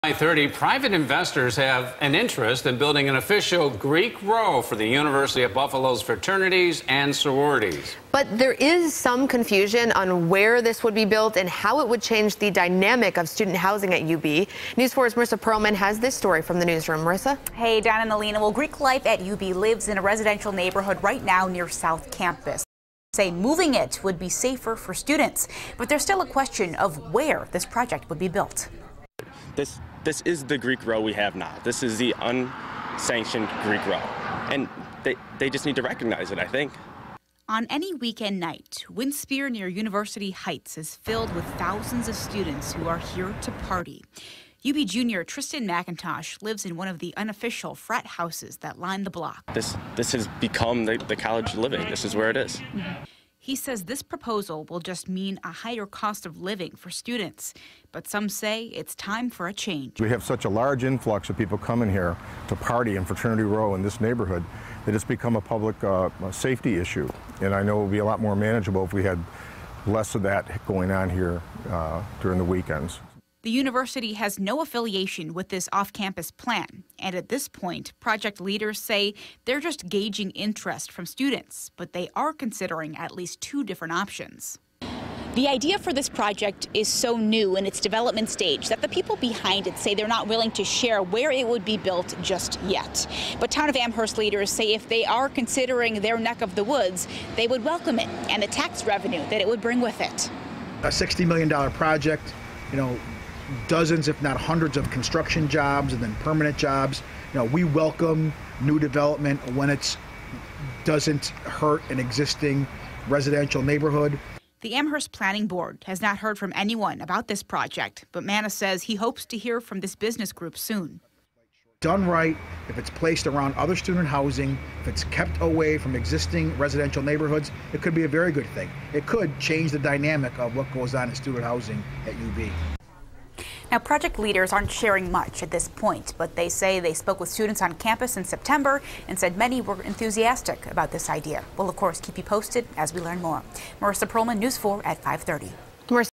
5:30, private investors have an interest in building an official Greek row for the University of Buffalo's fraternities and sororities. But there is some confusion on where this would be built and how it would change the dynamic of student housing at UB. News 4's Marissa Perlman has this story from the newsroom. Marissa? Hey, Dan and Alina. Well, Greek life at UB lives in a residential neighborhood right now near South Campus. Say moving it would be safer for students, but there's still a question of where this project would be built. This is the Greek row we have now. This is the unsanctioned Greek row. And they just need to recognize it, I think. On any weekend night, Winspear near University Heights is filled with thousands of students who are here to party. UB junior Tristan McIntosh lives in one of the unofficial frat houses that line the block. This has become the college living. This is where it is. He says this proposal will just mean a higher cost of living for students. But some say it's time for a change. We have such a large influx of people coming here to party in Fraternity Row in this neighborhood that it's become a public safety issue. And I know it would be a lot more manageable if we had less of that going on here during the weekends. The university has no affiliation with this off-campus plan. And at this point, project leaders say they're just gauging interest from students, but they are considering at least two different options. The idea for this project is so new in its development stage that the people behind it say they're not willing to share where it would be built just yet. But Town of Amherst leaders say if they are considering their neck of the woods, they would welcome it and the tax revenue that it would bring with it. A $60 million project, dozens, if not hundreds of construction jobs and then permanent jobs. We welcome new development when it doesn't hurt an existing residential neighborhood. The Amherst Planning Board has not heard from anyone about this project, but Manna says he hopes to hear from this business group soon. Done right, if it's placed around other student housing, if it's kept away from existing residential neighborhoods, it could be a very good thing. It could change the dynamic of what goes on in student housing at UB. Now, project leaders aren't sharing much at this point, but they say they spoke with students on campus in September and said many were enthusiastic about this idea. We'll, of course, keep you posted as we learn more. Marissa Perlman, News 4 at 5:30.